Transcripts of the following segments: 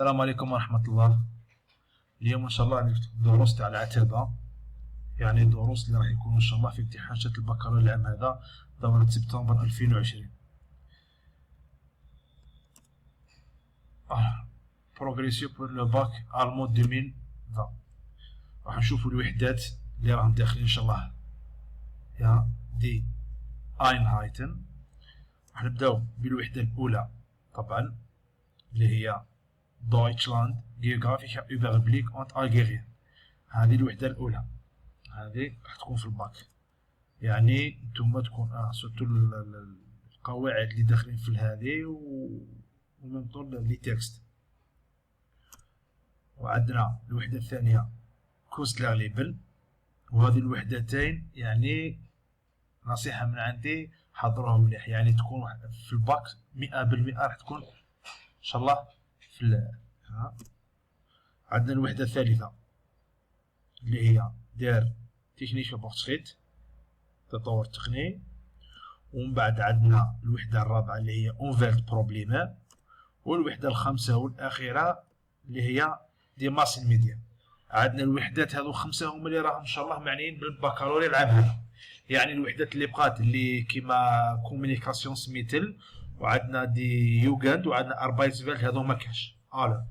السلام عليكم ورحمة الله. اليوم إن شاء الله نفتح دروس تاع العتبة، يعني دروس اللي راح يكونوا إن شاء الله في امتحان شهادة البكالوريا العام هذا دورة سبتمبر 2020. بروغريسيو بور لو باك ألمون 2020. راح نشوفوا الوحدات اللي راهم داخلين إن شاء الله. يا دي أينهايتن. راح نبداو بالوحدة الأولى طبعا اللي هي Deutschland Geographischer Überblick und Algerien. هذه الوحدة الأولى، هذه راح تكون في الباك، يعني نتوما تكون سورتو القواعد اللي داخلين في هذه ومن طول لي تكست. وعندنا الوحدة الثانية كوستلر ليبل، وهذه الوحدتين يعني نصيحة من عندي حضروهم مليح، يعني تكون في الباك 100% راح تكون إن شاء الله في عندنا الوحدة الثالثة اللي هي دار تكنيك بورتريت تطور تقني، ومن بعد عندنا الوحدة الرابعة اللي هي اونفيرت بروبليما، والوحدة الخامسة والأخيرة اللي هي دي ماسين ميديا. عندنا الوحدات هذو خمسة هما اللي راهم إن شاء الله معنيين بالبكالوريا العام هذا، يعني الوحدات اللي بقات اللي كيما كومونيكاسيون سميتل، وعندنا دي يوغاند، وعندنا اربايتسفيلد، هذو ما كاش.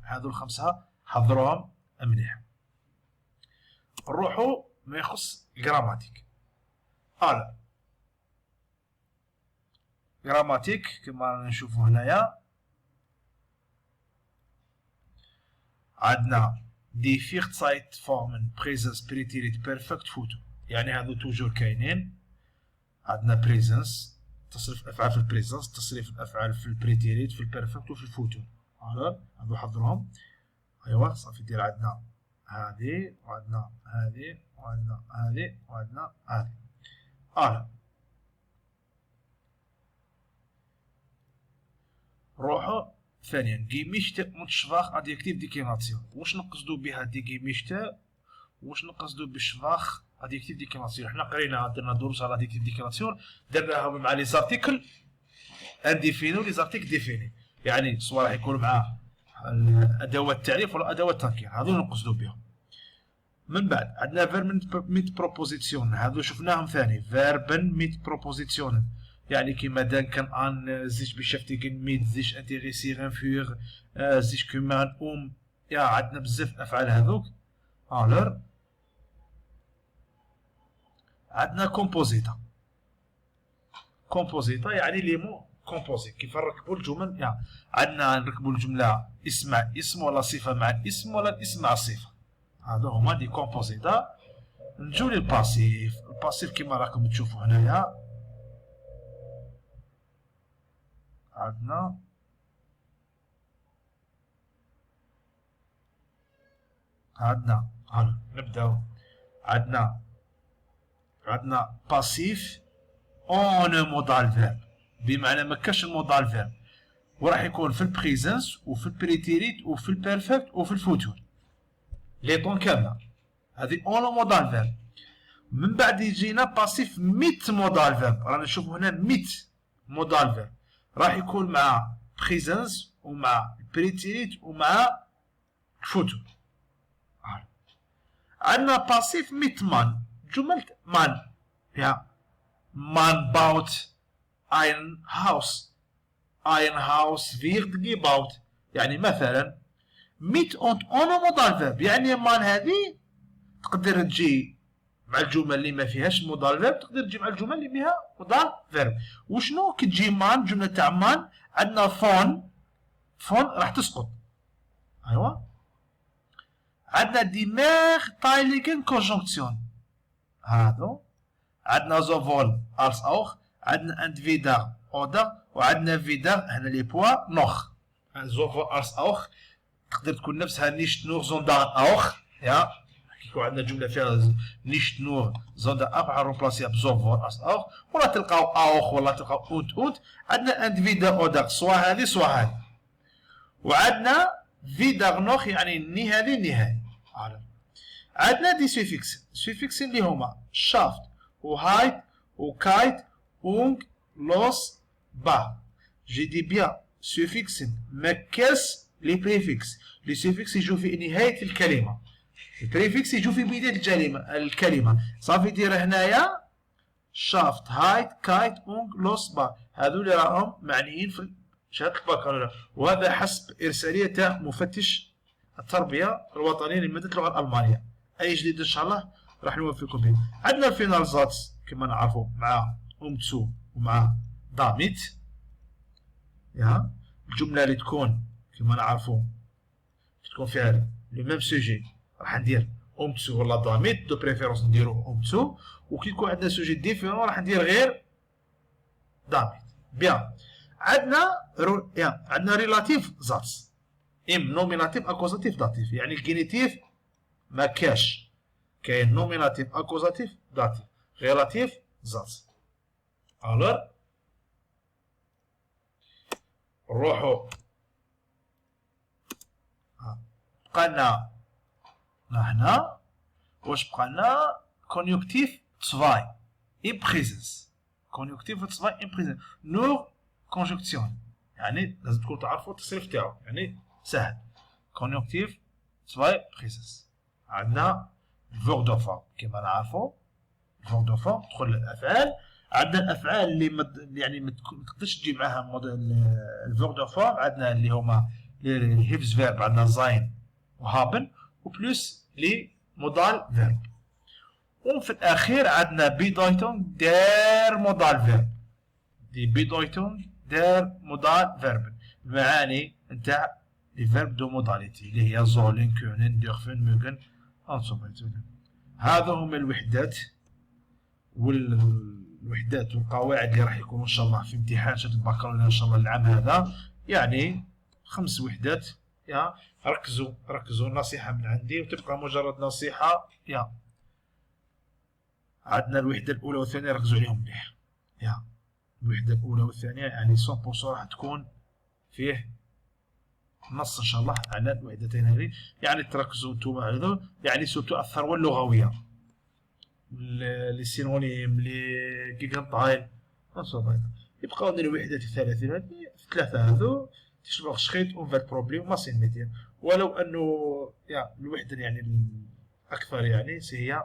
هذو الخمسة حضروهم مليح. نروحو ما يخص الجراماتيك. جراماتيك كما نشوفو هنايا عندنا دي فيرتسايت فورمن بريزنس بريتيريت بيرفكت فوتو، يعني هذو توجور كاينين. عندنا بريزنس تصريف الافعال في البريزنس، تصريف الافعال في البريتيريت، في البيرفكت وفي الفوتو. هذو حضرهم. ايوا صافي دير عندنا هذه وعندنا هذه وعندنا هذه وعندنا هذه. روحو ثانيا جيميشتا und schwach adjektiv ديكليناسيون. واش نقصدو بها دي جيميشتا، واش نقصدو بشواخ اديكتيف ديكليناسيون؟ حنا قرينا درنا دروس على اديكتيف ديكليناسيون، درناهم مع لي زارتيكل انديفيني ولي زارتيكل ديفيني، يعني سواء راح يكون مع ادوات التعريف ولا ادوات التنكير، هذو نقصدو بهم. من بعد عندنا فيربن ميت بروبوزيسيون، هذو شفناهم ثاني. فيربن ميت بروبوزيسيون يعني كيما دانكن ان sich beschäftigen mit sich interessieren für sich kümmern يا عندنا بزاف الافعال هذوك. عندنا كومبوزيتا. كومبوزيتا يعني لي مو كومبوزي، كيف نركبوا الجمل. يعني عندنا نركبوا الجمله اسم مع اسم، ولا صفه مع الاسم، ولا الاسم مع الصفه. هادو هما دي كومبوزيتا. نجيو للباسيف. الباسيف كيما راكم تشوفوا هنايا عندنا نبداو. عندنا باسيف اون مودال فيرب، بمعنى ما كاش المودال فيرب، وراح يكون في البريزنس وفي البريتيريت وفي البيرفكت وفي الفوتور، لي طون كامله. هذه اون مودال فيرب. من بعد يجينا باسيف ميت مودال فيرب، رانا نشوفو هنا ميت مودال فيرب، راح يكون مع بريزنس ومع البريتيريت ومع الفوتور. عندنا باسيف ميت مان، جملة مان يا مان باوت ein Haus. ein Haus wird gebaut، يعني مثلا mit und ohne modal verb، يعني مان هذه تقدر تجي مع الجمل اللي ما فيهاش مودال فيرب، تقدر تجي مع الجمل اللي فيها مودال فيرب. وشنو كتجي مان؟ جملة تاع مان عندنا فون راح تسقط. ايوا عندنا ديماغ تايليكن كونجونكسيون، هادو عندنا زوفول als auch، عندنا entweder oder، وعندنا wieder هنا لي بوا نوخ. زوفول als auch تقدر تكون نفسها nicht nur sondern auch، يا كيكون عندنا جملة فيها nicht nur sondern auch راح نروبلاسيها بزوفول als auch، ولا تلقاو auch ولا تلقاو und. عندنا entweder oder سواء هذه سواء هذه. وعندنا wieder noch يعني ني هذه ني هذه. عندنا دي سوفيكس اللي هما شافت وهايت وكايت und los bas. J'ai dit bien suffixen مكاس لي بريفيكس. لي سيفيكس يجوا في نهاية الكلمة، البريفيكس يجوا في بداية الكلمة. صافي دير هنايا شافت هايت كايت اونغ لوس با، هذو اللي راهم معنيين في شهادة البكالوريا، وهذا حسب إرسالية تاع مفتش التربية الوطنية لمادة اللغة الألمانية. أي جديد إن شاء الله راح نوفيكم به. عندنا الفينال زاتس كما نعرفوا مع أمتسو ومع داميت. يا الجملة اللي تكون كما نعرفوا تكون فيها لو ميم سوجي راح ندير أمتسو ولا داميت، دو بريفيرونس نديرو أمتسو، وكي يكون عندنا سوجي ديفيرون راح ندير غير داميت. بيان. عندنا ريلاتيف زاتس، ام نوميناتيف اكوزاتيف داتيف، يعني الجينيتيف ما كاش، كاين نوميناتيف اكوزاتيف داتيف ريلاتيف زاتس. الور نروحو بقالنا هنا واش بقالنا كونيوكتيف تسفاي ام بريزنس، كونيوكتيف تسفاي ام بريزنس نو كونجكسيون، يعني لازم تكونوا تعرفوا التصريف تاعو، يعني سهل. كونيوكتيف تسفاي بريزنس. عندنا الفور دو فورم كما نعرفوا، الفور دو فورم تدخل الافعال. عندنا الافعال اللي يعني ما تقدرش تجي معاها الفور دو فورم، عندنا اللي هما الهيفز فيرب، عندنا زاين وهابن وبلوس لي مودال فيرب. وفي الاخير عندنا بيدايتونغ دير مودال فيرب، دي بيدايتونغ دير مودال فيرب، المعاني نتاع لي فيرب دو موداليتي اللي هي زولين كونن ديرفن موغن انسوبيتون. هذا هما الوحدات والقواعد اللي راح يكونوا ان شاء الله في امتحان شهادة البكالوريا ان شاء الله العام هذا، يعني 5 وحدات. يا ركزوا نصيحة من عندي وتبقى مجرد نصيحة. يا عندنا الوحدة الأولى والثانية ركزوا عليهم مليح. يا الوحدة الأولى والثانية يعني 100% راح تكون فيه نص إن شاء الله على الوحدتين هذه، يعني تركزوا نتوما على هذو، يعني سورتو الثروة اللغوية، لي سينونيم لي كيغنطايل يبقاو لنا الوحدات الثلاثين هذه، الثلاثة هذو تشبه شخيط اون فال بروبليم ما سين ميديان، ولو انه يا الوحدة يعني الأكثر يعني هي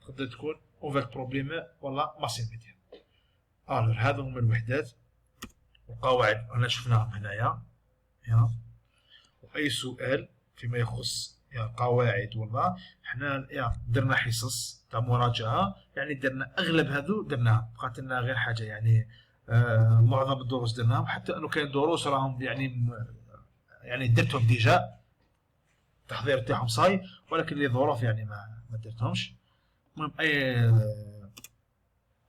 تقدر تكون اون فال بروبليم ولا ما سين ميديان. الوغ هذو هما الوحدات والقواعد انا شفناهم هنايا. يا واي سؤال فيما يخص يا قواعد ولا حنا يا درنا حصص تاع مراجعه، يعني درنا اغلب هذو درناها، بقات لنا غير حاجه يعني معظم الدروس درناهم، حتى انه كاين دروس راهم يعني درتهم ديجا التحضير تاعهم صاي، ولكن لظروف يعني ما درتهمش. المهم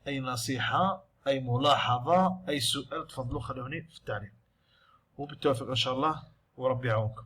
اي نصيحه اي ملاحظه اي سؤال تفضلوا خلوني في التعليق، وبالتوفيق ان شاء الله وربي يعاونكم.